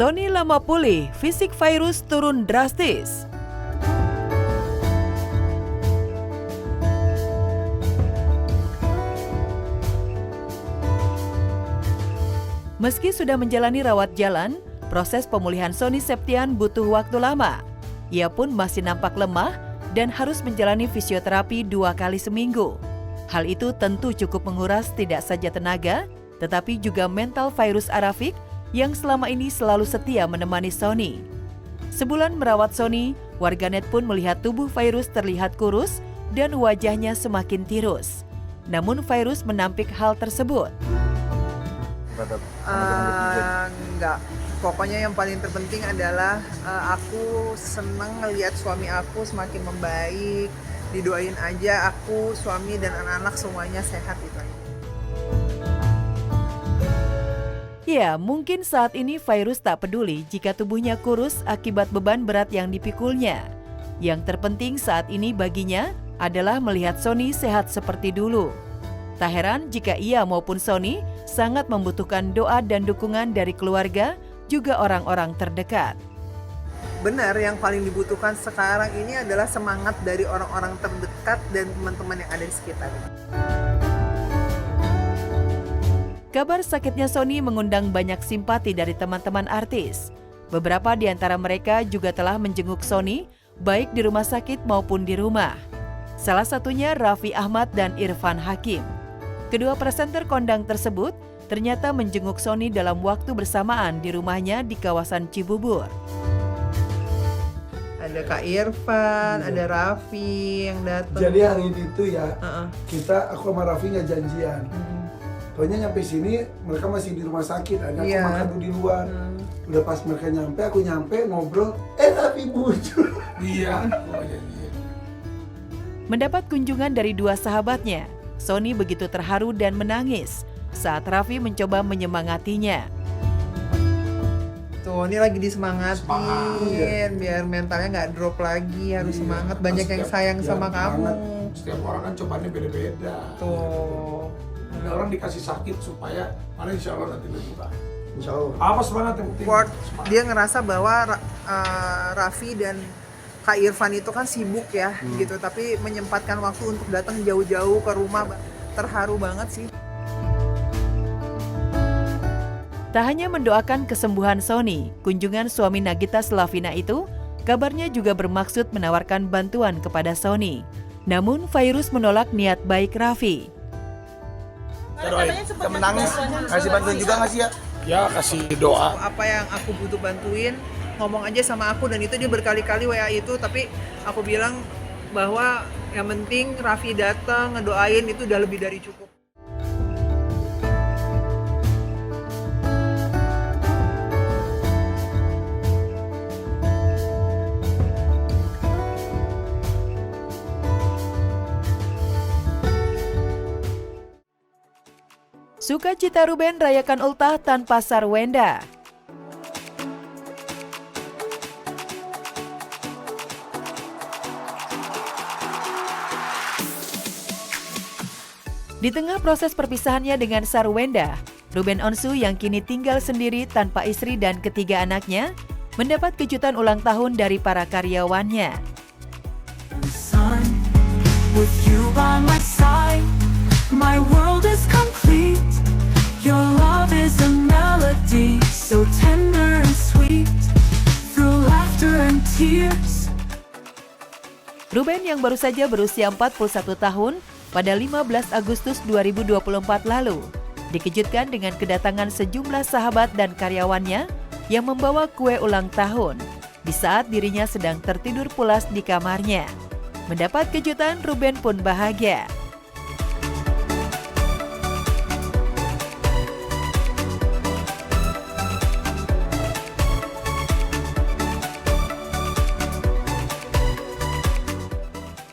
Sony lama pulih, fisik virus turun drastis. Meski sudah menjalani rawat jalan, proses pemulihan Sony Septian butuh waktu lama. Ia pun masih nampak lemah dan harus menjalani fisioterapi 2 kali seminggu. Hal itu tentu cukup menguras tidak saja tenaga, tetapi juga mental virus Arafiq yang selama ini selalu setia menemani Sony. Sebulan merawat Sony, warganet pun melihat tubuh virus terlihat kurus dan wajahnya semakin tirus. Namun virus menampik hal tersebut. Enggak, pokoknya yang paling terpenting adalah aku senang ngelihat suami aku semakin membaik. Didoain aja aku, suami dan anak-anak semuanya sehat itu aja. Ya, mungkin saat ini virus tak peduli jika tubuhnya kurus akibat beban berat yang dipikulnya. Yang terpenting saat ini baginya adalah melihat Sony sehat seperti dulu. Tak heran jika ia maupun Sony sangat membutuhkan doa dan dukungan dari keluarga, juga orang-orang terdekat. Benar, yang paling dibutuhkan sekarang ini adalah semangat dari orang-orang terdekat dan teman-teman yang ada di sekitar. Kabar sakitnya Sony mengundang banyak simpati dari teman-teman artis. Beberapa di antara mereka juga telah menjenguk Sony, baik di rumah sakit maupun di rumah. Salah satunya Raffi Ahmad dan Irfan Hakim. Kedua presenter kondang tersebut ternyata menjenguk Sony dalam waktu bersamaan di rumahnya di kawasan Cibubur. Ada Kak Irfan, ada Raffi yang datang. Jadi hari itu ya, aku sama Raffi nggak janjian. Pokoknya nyampe sini, mereka masih di rumah sakit, aku makan dulu di luar. Udah pas mereka nyampe, aku nyampe ngobrol, Raffi muncul. Iya. Mendapat kunjungan dari dua sahabatnya, Sony begitu terharu dan menangis saat Raffi mencoba menyemangatinya. Tuh, ini lagi disemangatin, biar mentalnya nggak drop lagi, harus semangat, banyak yang sayang sama kamu. Setiap orang kan cobaannya beda-beda. Tuh. Ada orang dikasih sakit supaya, mana insya Allah nanti lebih baik. Insya Allah. Apa semangat yang penting? Dia ngerasa bahwa Raffi dan Kak Irfan itu kan sibuk ya, gitu. Tapi menyempatkan waktu untuk datang jauh-jauh ke rumah, terharu banget sih. Tak hanya mendoakan kesembuhan Sony, kunjungan suami Nagita Slavina itu kabarnya juga bermaksud menawarkan bantuan kepada Sony. Namun virus menolak niat baik Raffi. Saya menangis, kasih bantuan juga nggak sih ya? Ya kasih doa. Apa yang aku butuh bantuin, ngomong aja sama aku, dan itu dia berkali-kali WA itu, tapi aku bilang bahwa yang penting Raffi datang, ngedoain itu udah lebih dari cukup. Sukacita Ruben rayakan ultah tanpa Sarwenda. Di tengah proses perpisahannya dengan Sarwenda, Ruben Onsu yang kini tinggal sendiri tanpa istri dan ketiga anaknya mendapat kejutan ulang tahun dari para karyawannya. Sun, with you by my side, my world is complete. Your love is a melody, so tender and sweet, through laughter and tears. Ruben yang baru saja berusia 41 tahun pada 15 Agustus 2024 lalu dikejutkan dengan kedatangan sejumlah sahabat dan karyawannya yang membawa kue ulang tahun di saat dirinya sedang tertidur pulas di kamarnya. Mendapat kejutan, Ruben pun bahagia.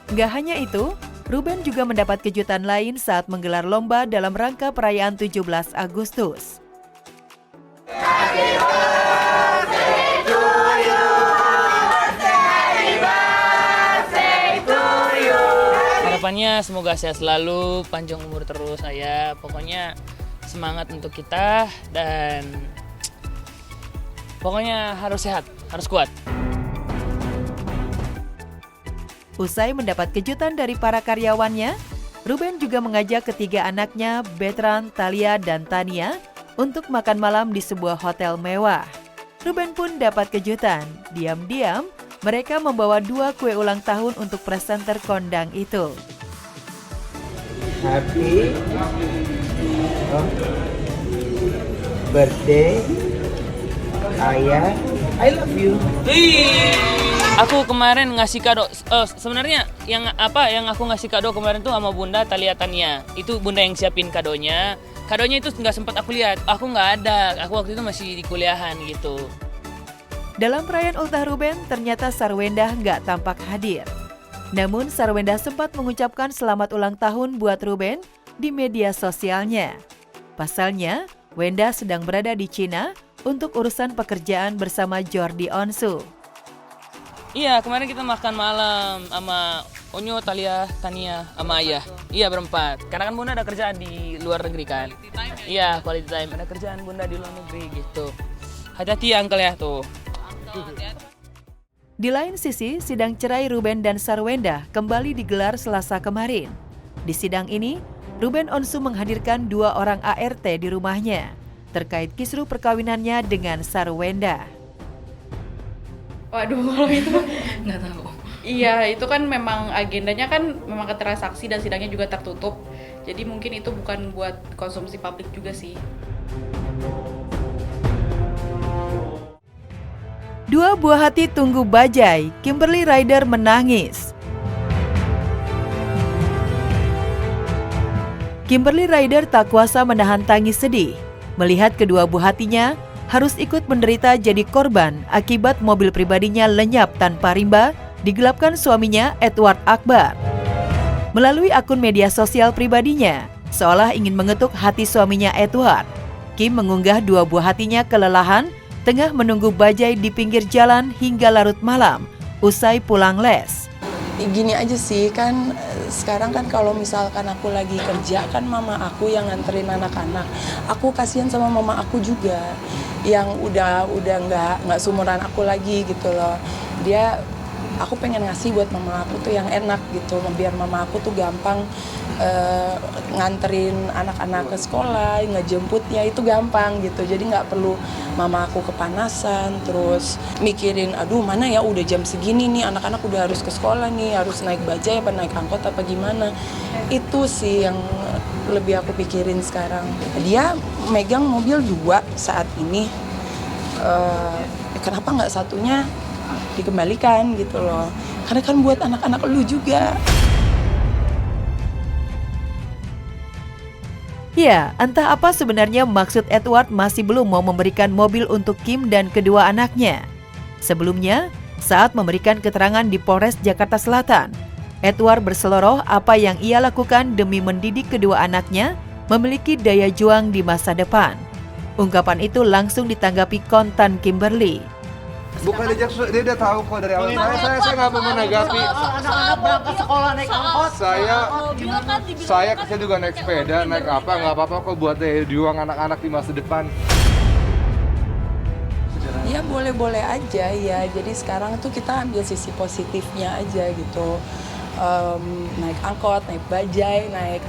Gak hanya itu, Ruben juga mendapat kejutan lain saat menggelar lomba dalam rangka perayaan 17 Agustus. Harapannya semoga sehat selalu, panjang umur terus saya. Pokoknya semangat untuk kita dan Pokoknya harus sehat, harus kuat. Usai mendapat kejutan dari para karyawannya, Ruben juga mengajak ketiga anaknya, Bertrand, Thalia, dan Tania, untuk makan malam di sebuah hotel mewah. Ruben pun dapat kejutan. Diam-diam, mereka membawa 2 kue ulang tahun untuk presenter kondang itu. Happy birthday, Ayah. I love you. Aku kemarin ngasih kado, sebenarnya yang aku ngasih kado kemarin tuh sama Bunda Thalia Tania. Itu Bunda yang siapin kadonya. Kadonya itu nggak sempat aku lihat, aku nggak ada. Aku waktu itu masih di kuliahan gitu. Dalam perayaan ultah Ruben, ternyata Sarwenda nggak tampak hadir. Namun Sarwenda sempat mengucapkan selamat ulang tahun buat Ruben di media sosialnya. Pasalnya, Wenda sedang berada di Cina untuk urusan pekerjaan bersama Jordi Onsu. Iya, kemarin kita makan malam sama Onyo, Thalia, Tania, sama Ayah. Iya, berempat. Karena kan Bunda ada kerjaan di luar negeri kan. Iya, quality time. Ada kerjaan Bunda di luar negeri gitu. Hati-hati ya, Uncle ya tuh. Di lain sisi, sidang cerai Ruben dan Sarwenda kembali digelar Selasa kemarin. Di sidang ini, Ruben Onsu menghadirkan 2 orang ART di rumahnya terkait kisruh perkawinannya dengan Sarwenda. Waduh, kalau itu nggak tahu. Iya, itu kan memang agendanya kan memang keterangan saksi dan sidangnya juga tertutup. Jadi mungkin itu bukan buat konsumsi publik juga sih. 2 buah hati tunggu bajai, Kimberly Ryder menangis. Kimberly Ryder tak kuasa menahan tangis sedih melihat kedua buah hatinya harus ikut menderita jadi korban akibat mobil pribadinya lenyap tanpa rimba digelapkan suaminya Edward Akbar. Melalui akun media sosial pribadinya, seolah ingin mengetuk hati suaminya Edward, Kim mengunggah 2 buah hatinya kelelahan tengah menunggu bajai di pinggir jalan hingga larut malam usai pulang les. Gini aja sih, kan sekarang kan kalau misalkan aku lagi kerja kan mama aku yang nganterin anak-anak. Aku kasihan sama mama aku juga yang udah nggak seumuran aku lagi gitu loh. Aku pengen ngasih buat mama aku tuh yang enak gitu, biar mama aku tuh gampang nganterin anak-anak ke sekolah, ngejemputnya itu gampang gitu. Jadi nggak perlu mama aku kepanasan, terus mikirin, aduh mana ya udah jam segini nih, anak-anak udah harus ke sekolah nih, harus naik bajai apa naik angkot apa gimana. Itu sih yang lebih aku pikirin sekarang. Dia megang mobil 2 saat ini, kenapa nggak satunya dikembalikan gitu loh, karena kan buat anak-anak lu juga. Ya, entah apa sebenarnya maksud Edward masih belum mau memberikan mobil untuk Kim dan kedua anaknya. Sebelumnya, saat memberikan keterangan di Polres Jakarta Selatan, Edward berseloroh apa yang ia lakukan demi mendidik kedua anaknya memiliki daya juang di masa depan. Ungkapan itu langsung ditanggapi kontan Kimberly. Bukan dia udah tahu kok dari awal. Saya nggak mau menanggapi. Anak-anak berangkat sekolah naik angkot. Saya kecil juga naik sepeda, naik apa nggak apa-apa kok buat daya juang anak-anak di masa depan. Ya boleh-boleh aja ya. Jadi sekarang tuh kita ambil sisi positifnya aja gitu. Naik angkot, naik bajai, naik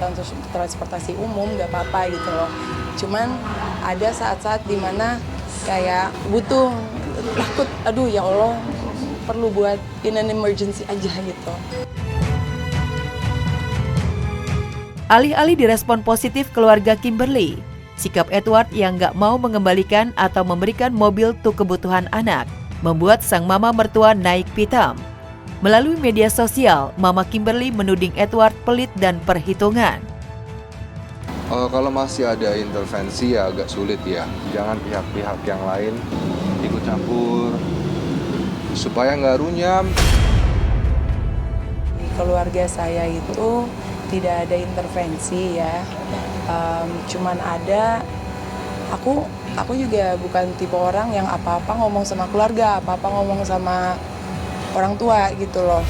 transportasi umum nggak apa-apa gitu loh. Cuman ada saat-saat dimana kayak butuh takut, aduh ya Allah, perlu buat in an emergency aja gitu. Alih-alih direspon positif keluarga Kimberly, sikap Edward yang nggak mau mengembalikan atau memberikan mobil untuk kebutuhan anak membuat sang mama mertua naik pitam. Melalui media sosial, Mama Kimberly menuding Edward pelit dan perhitungan. Kalau masih ada intervensi ya agak sulit ya. Jangan pihak-pihak yang lain ikut campur supaya nggak runyam. Di keluarga saya itu tidak ada intervensi ya. Cuman ada, aku juga bukan tipe orang yang apa-apa ngomong sama keluarga, apa-apa ngomong sama orang tua gitu loh.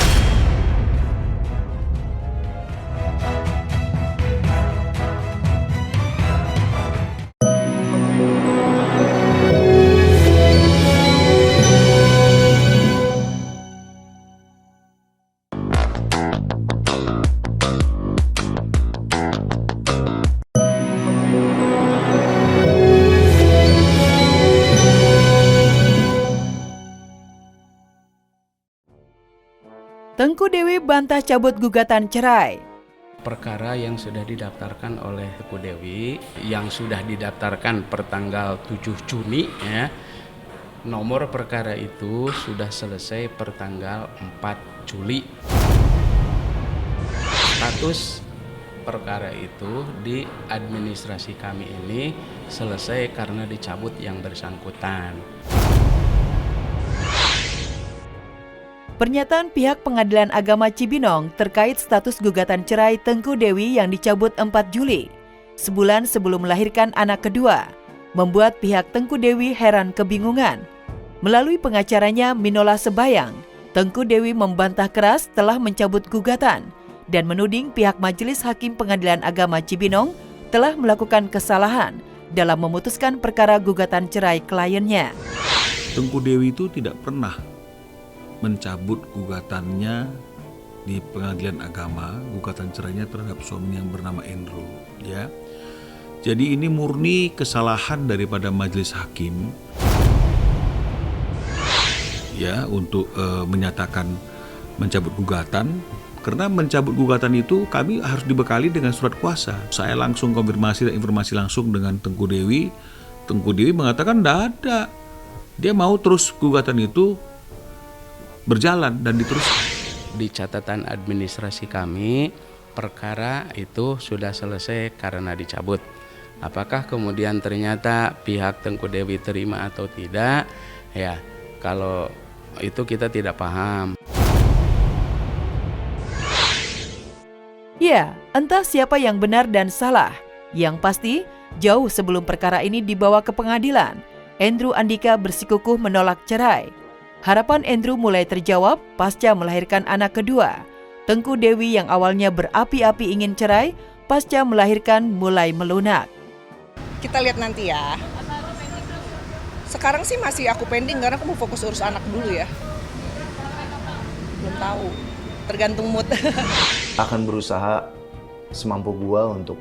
Tengku Dewi bantah cabut gugatan cerai. Perkara yang sudah didaftarkan oleh Tengku Dewi, yang sudah didaftarkan pertanggal 7 Juni ya. Nomor perkara itu sudah selesai pertanggal 4 Juli. Status perkara itu di administrasi kami ini selesai karena dicabut yang bersangkutan. Pernyataan pihak Pengadilan Agama Cibinong terkait status gugatan cerai Tengku Dewi yang dicabut 4 Juli, sebulan sebelum melahirkan anak kedua, membuat pihak Tengku Dewi heran kebingungan. Melalui pengacaranya Minola Sebayang, Tengku Dewi membantah keras telah mencabut gugatan dan menuding pihak Majelis Hakim Pengadilan Agama Cibinong telah melakukan kesalahan dalam memutuskan perkara gugatan cerai kliennya. Tengku Dewi itu tidak pernah mencabut gugatannya di Pengadilan Agama, gugatan cerainya terhadap suaminya yang bernama Andrew, ya. Jadi ini murni kesalahan daripada majelis hakim, ya, untuk menyatakan mencabut gugatan. Karena mencabut gugatan itu kami harus dibekali dengan surat kuasa. Saya langsung konfirmasi dan informasi langsung dengan Tengku Dewi. Tengku Dewi mengatakan tidak ada. Dia mau terus gugatan itu berjalan dan diteruskan. Di catatan administrasi kami, perkara itu sudah selesai karena dicabut. Apakah kemudian ternyata pihak Tengku Dewi terima atau tidak? Ya, kalau itu kita tidak paham. Ya, entah siapa yang benar dan salah. Yang pasti, jauh sebelum perkara ini dibawa ke pengadilan, Andrew Andika bersikukuh menolak cerai. Harapan Andrew mulai terjawab pasca melahirkan anak kedua. Tengku Dewi yang awalnya berapi-api ingin cerai, pasca melahirkan mulai melunak. Kita lihat nanti ya. Sekarang sih masih aku pending karena aku mau fokus urus anak dulu ya. Belum tahu, tergantung mood. Akan berusaha semampu gua untuk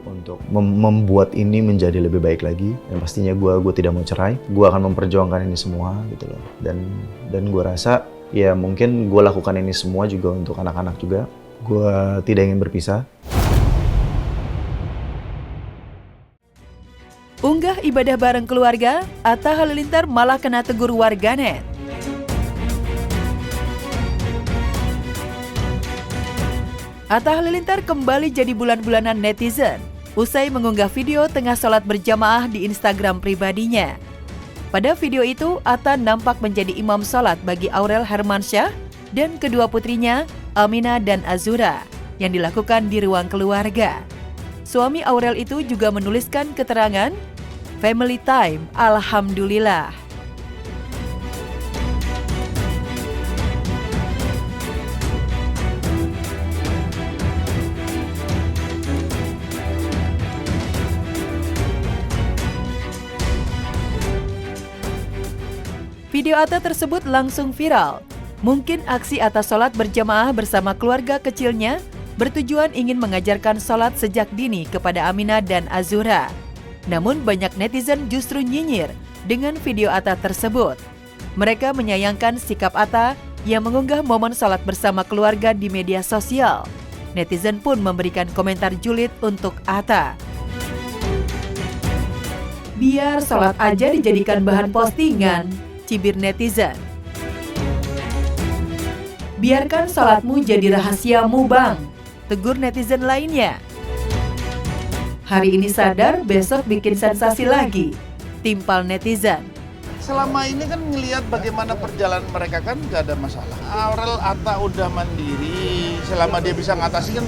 membuat ini menjadi lebih baik lagi. Dan pastinya gua tidak mau cerai. Gua akan memperjuangkan ini semua gitu loh. Dan gua rasa ya mungkin gua lakukan ini semua juga untuk anak-anak juga. Gua tidak ingin berpisah. Unggah ibadah bareng keluarga, Atta Halilintar malah kena tegur warganet. Atta Halilintar kembali jadi bulan-bulanan netizen usai mengunggah video tengah sholat berjamaah di Instagram pribadinya. Pada video itu, Atta nampak menjadi imam sholat bagi Aurel Hermansyah dan kedua putrinya, Amina dan Azura, yang dilakukan di ruang keluarga. Suami Aurel itu juga menuliskan keterangan, "Family time, Alhamdulillah." Video Atta tersebut langsung viral. Mungkin aksi Atta sholat berjamaah bersama keluarga kecilnya bertujuan ingin mengajarkan sholat sejak dini kepada Amina dan Azura. Namun banyak netizen justru nyinyir dengan video Atta tersebut. Mereka menyayangkan sikap Atta yang mengunggah momen sholat bersama keluarga di media sosial. Netizen pun memberikan komentar julid untuk Atta. Biar sholat aja dijadikan bahan postingan, cibir netizen. Biarkan sholatmu jadi rahasiamu bang, tegur netizen lainnya. Hari ini sadar, besok bikin sensasi lagi, timpal netizen. Selama ini kan ngelihat bagaimana perjalanan mereka kan gak ada masalah. Aurel Atta udah mandiri, selama dia bisa ngatasi kan